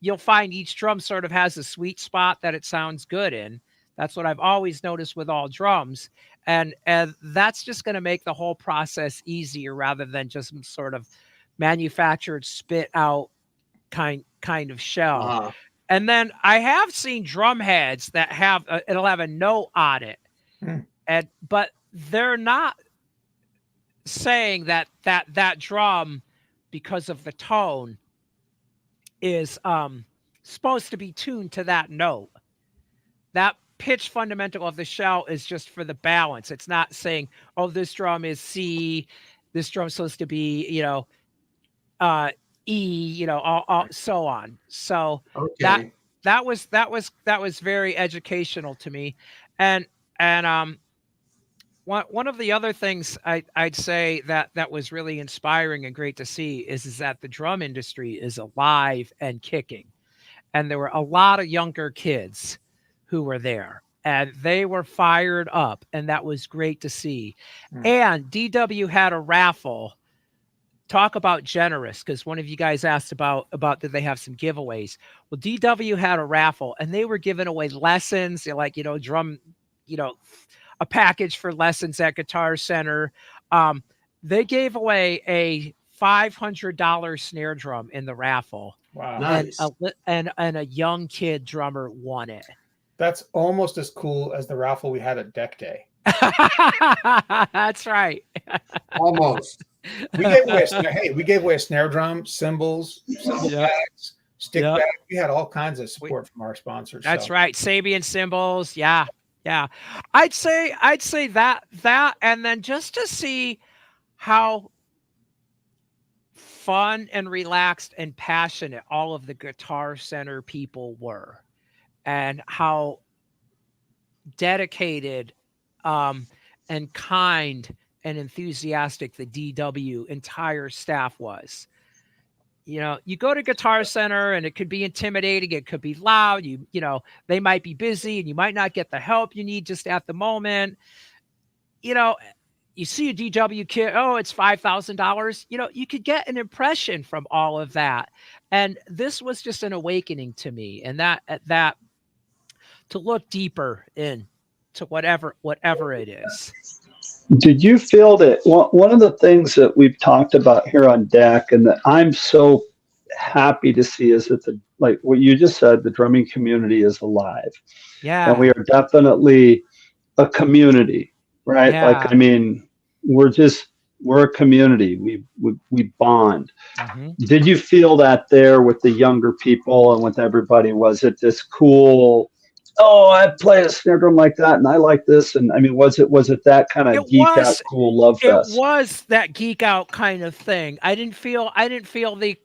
You'll find each drum sort of has a sweet spot that it sounds good in. That's what I've always noticed with all drums. And that's just going to make the whole process easier rather than just some sort of manufactured spit out kind of shell. And then I have seen drum heads that it'll have a note on it. But they're not saying that drum, because of the tone, is supposed to be tuned to that note. That pitch fundamental of the shell is just for the balance. It's not saying, oh, this drum is C, this drum's supposed to be, E, all so on. So that was very educational to me. And one of the other things I'd say that was really inspiring and great to see is that the drum industry is alive and kicking. And there were a lot of younger kids who were there, and they were fired up, and that was great to see. And DW had a raffle. Talk about generous, because one of you guys asked about did they have some giveaways. Well, DW had a raffle, and they were giving away lessons, like, drum, a package for lessons at Guitar Center. They gave away a $500 snare drum in the raffle. Wow. Nice. And a young kid drummer won it. That's almost as cool as the raffle we had at Deck Day. That's right. Almost. We gave away a snare drum, cymbals, bags, stick bags. We had all kinds of support from our sponsors. That's right. Sabian cymbals. Yeah. I'd say that, and then just to see how fun and relaxed and passionate all of the Guitar Center people were, and how dedicated and kind and enthusiastic the DW entire staff was. You go to Guitar Center and it could be intimidating, it could be loud, they might be busy and you might not get the help you need just at the moment. You see a DW kit, oh, it's $5,000. You could get an impression from all of that. And this was just an awakening to me, and that to look deeper into whatever it is. Did you feel that one of the things that we've talked about here on Deck, and that I'm so happy to see, is that like what you just said, the drumming community is alive. Yeah. And we are definitely a community, right? Yeah. Like, I mean, we're a community. We bond. Mm-hmm. Did you feel that there with the younger people and with everybody? Was it this cool, oh, I play a snare drum like that and I like this? And I mean, was it that kind of geek out cool love fest? It was that geek out kind of thing. I didn't feel the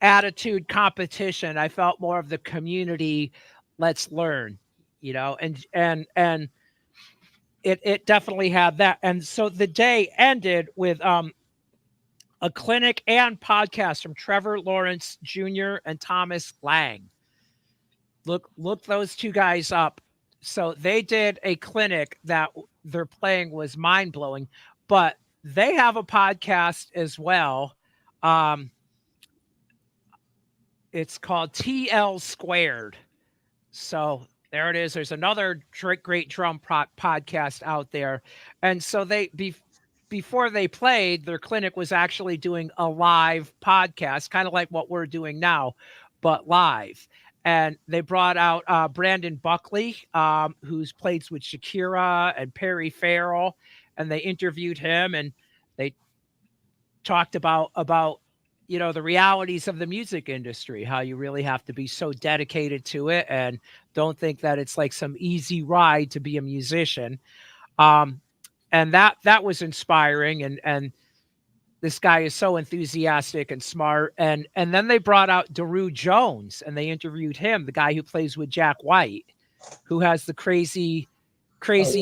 attitude competition. I felt more of the community, let's learn, and it definitely had that. And so the day ended with a clinic and podcast from Trevor Lawrence Jr. and Thomas Lang. Look those two guys up. So they did a clinic that their playing was mind-blowing, but they have a podcast as well. It's called TL Squared. So there it is. There's another great drum podcast out there. And so before they played, their clinic was actually doing a live podcast, kind of like what we're doing now, but live. And they brought out Brandon Buckley, who's played with Shakira and Perry Farrell, and they interviewed him, and they talked about the realities of the music industry, how you really have to be so dedicated to it, and don't think that it's like some easy ride to be a musician. And that was inspiring, and this guy is so enthusiastic and smart. And then they brought out Daru Jones and they interviewed him, the guy who plays with Jack White, who has the crazy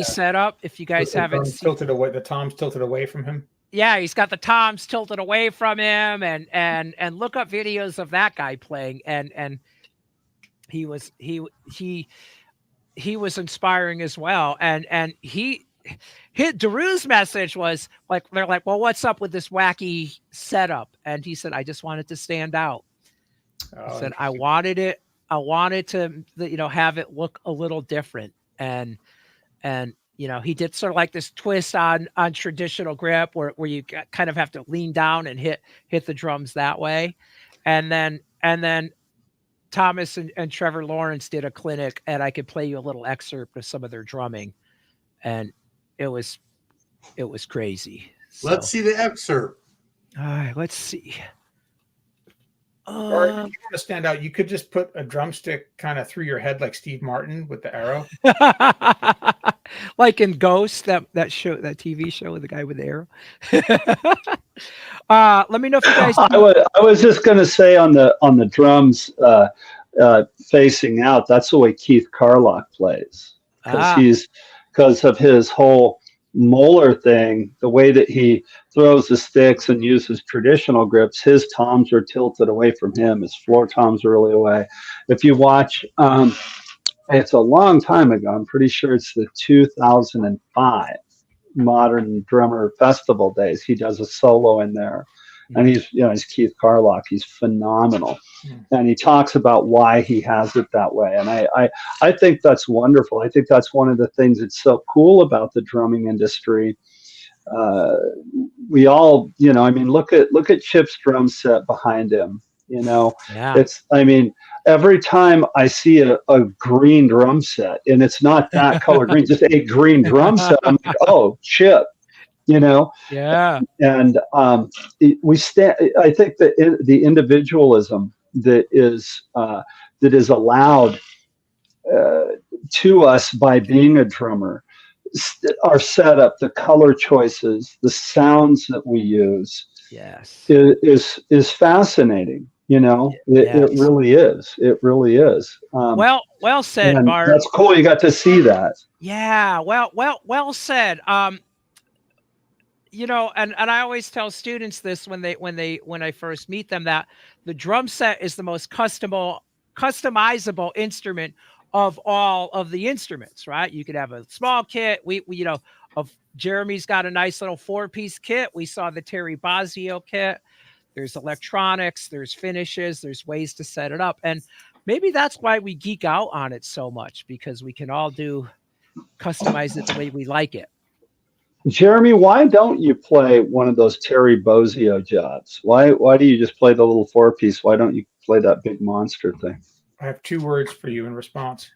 setup. If you guys haven't seen, tilted away, the toms tilted away from him. Yeah, he's got the toms tilted away from him, and look up videos of that guy playing, and he was inspiring as well, and Daru's message was like, they're like, well, what's up with this wacky setup? And he said, I just wanted to stand out. He said, I wanted to, have it look a little different, and he did sort of like this twist on traditional grip where you kind of have to lean down and hit the drums that way. And then Thomas and Trevor Lawrence did a clinic, and I could play you a little excerpt of some of their drumming, and it was crazy. So, let's see the excerpt. All right, let's see. Or if you want to stand out, you could just put a drumstick kind of through your head like Steve Martin with the arrow. Like in Ghost, that TV show with the guy with the arrow. Let me know if you guys. I was just going to say on the drums facing out. That's the way Keith Carlock plays, because of his whole molar thing. The way that he throws the sticks and uses traditional grips, his toms are tilted away from him. His floor toms are really away. If you watch. It's a long time ago. I'm pretty sure it's the 2005 Modern Drummer Festival days. He does a solo in there, and he's Keith Carlock. He's phenomenal, and he talks about why he has it that way. And I think that's wonderful. I think that's one of the things that's so cool about the drumming industry. We all, look at Chip's drum set behind him. Every time I see a green drum set, and it's not that color green, just a green drum set, I'm like, oh, Chip, Yeah. And we stand. I think that the individualism that is allowed to us by being a drummer, our setup, the color choices, the sounds that we use, yes, is fascinating. It really is. It really is. Well said, Bart. That's cool. You got to see that. Yeah. Well said. And I always tell students this when I first meet them, that the drum set is the most customizable instrument of all of the instruments, right? You could have a small kit. Jeremy's got a nice little 4-piece kit. We saw the Terry Bozzio kit. There's electronics, there's finishes, there's ways to set it up. And maybe that's why we geek out on it so much, because we can all customize it the way we like it. Jeremy, why don't you play one of those Terry Bozzio jobs? Why do you just play the little 4-piece? Why don't you play that big monster thing? I have 2 words for you in response.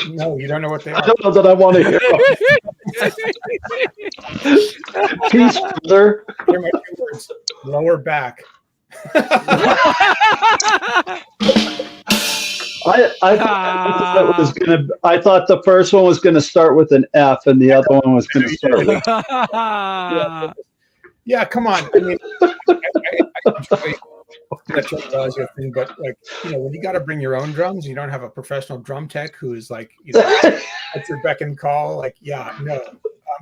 No, you don't know what they are. I don't know that I want to hear them. Peace, brother. Here are my 2 words. Lower back. I thought the first one was going to start with an F and the other one was going to start with. Yeah, come on. I mean, I enjoy that thing, but when you got to bring your own drums, you don't have a professional drum tech who is like, at your beck and call. I'm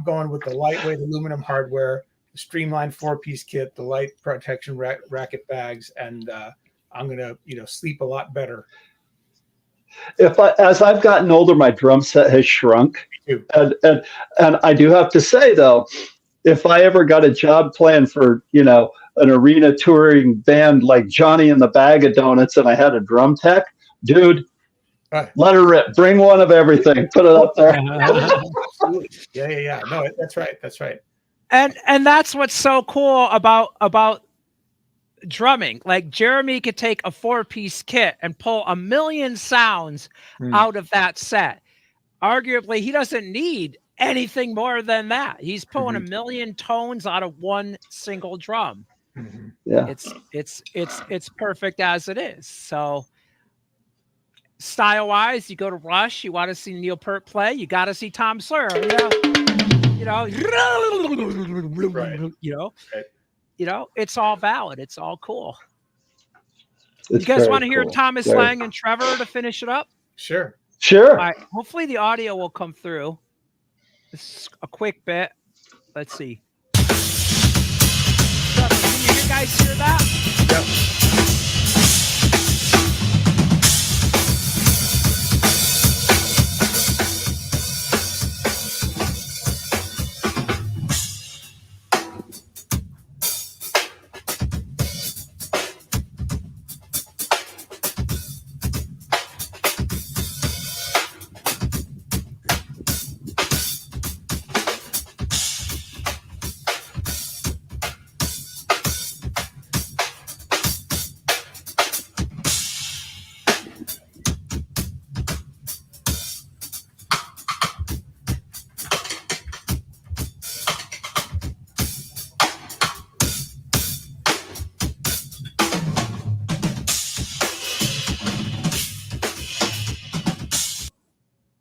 going with the lightweight aluminum hardware, the streamlined 4-piece kit, the light protection racket bags, and I'm gonna sleep a lot better. As I've gotten older, my drum set has shrunk, and I do have to say though, if I ever got a job plan for an arena touring band like Johnny and the Bag of Donuts, and I had a drum tech, dude, let her rip. Bring one of everything. Put it up there. Yeah. No, that's right. And that's what's so cool about drumming. Like Jeremy could take a 4-piece kit and pull a million sounds out of that set. Arguably, he doesn't need anything more than that. He's pulling a million tones out of one single drum. Yeah, it's perfect as it is. So style wise, you go to Rush, you want to see Neil Peart play, you got to see Tom Sawyer. Right. It's all valid. It's all cool. It's you guys very want to hear cool. Thomas Very- Lang and Trevor to finish it up? Sure. Sure. All right. Hopefully the audio will come through. This is a quick bit. Let's see. Trevor, can you guys hear that? Yep.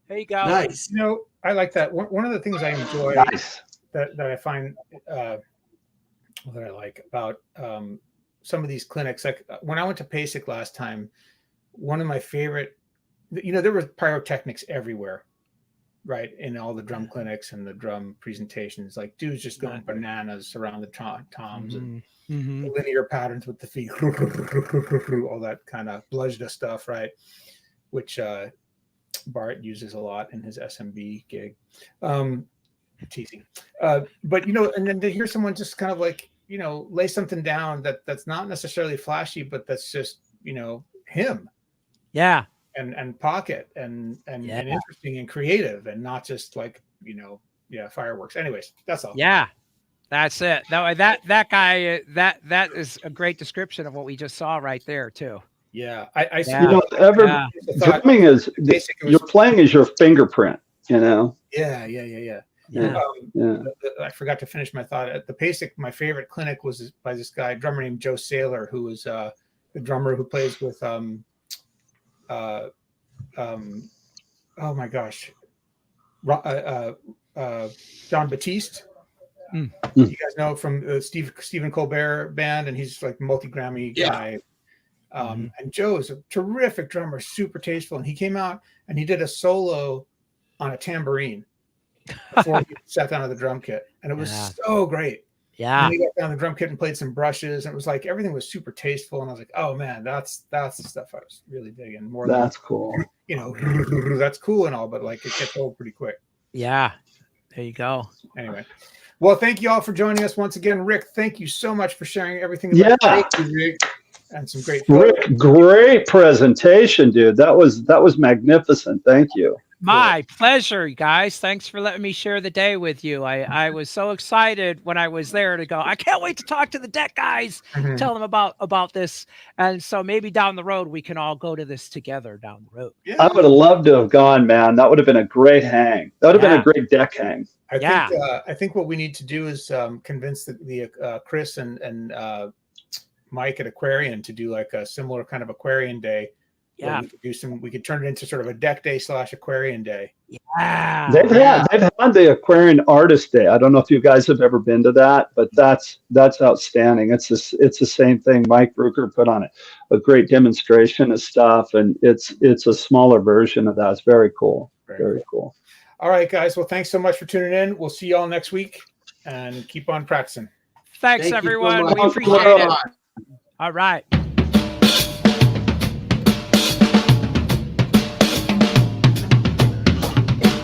There you go. Nice. You know, I like that. One of the things I enjoy Nice. that I find that I like about some of these clinics, like when I went to PASIC last time, one of my favorite, there were pyrotechnics everywhere, right? In all the drum clinics and the drum presentations, like dudes just going bananas around the toms and linear patterns with the feet, all that kind of bluzda stuff, right? Which Bart uses a lot in his SMB gig. Teasing. But and then to hear someone just kind of like, lay something down that's not necessarily flashy, but that's just, him. Yeah. And pocket and interesting and creative and not just like, fireworks. Anyways, that's all. Yeah. That's it. That guy, that is a great description of what we just saw right there too. Yeah. I see. Drumming is you're playing as your fingerprint, Yeah. I forgot to finish my thought. At the PASIC, my favorite clinic was by this guy, a drummer named Joe Saylor, who was the drummer who plays with oh my gosh, John Batiste. You guys know from Stephen Colbert band, and he's like multi-Grammy guy. And Joe is a terrific drummer, super tasteful, and he came out and he did a solo on a tambourine before he sat down at the drum kit, and it was so great. Yeah. And he got down the drum kit and played some brushes, and it was like everything was super tasteful, and I was like, oh man, that's the stuff I was really digging. More that's cool. That's cool and all, but like it gets old pretty quick. Yeah. There you go. Anyway. Well, thank you all for joining us once again. Rick, thank you so much for sharing everything. Thank you, Rick. And some great Rick, great presentation, dude. That was magnificent. Thank you. My pleasure, guys. Thanks for letting me share the day with you. I was so excited when I was there to go, I can't wait to talk to the deck guys, tell them about this. And so maybe down the road, we can all go to this together down the road. Yeah. I would have loved to have gone, man. That would have been a great hang. That would have been a great deck hang. I think what we need to do is convince the Chris and Mike at Aquarian to do like a similar kind of Aquarian day. Yeah, we could turn it into sort of a deck day / Aquarian day. Yeah, they've had the Aquarian Artist Day. I don't know if you guys have ever been to that, but that's outstanding. It's the same thing. Mike Brucker put on a great demonstration of stuff, and it's a smaller version of that. It's very cool. Very cool. All right, guys. Well, thanks so much for tuning in. We'll see you all next week, and keep on practicing. Thanks everyone. We appreciate it. All right.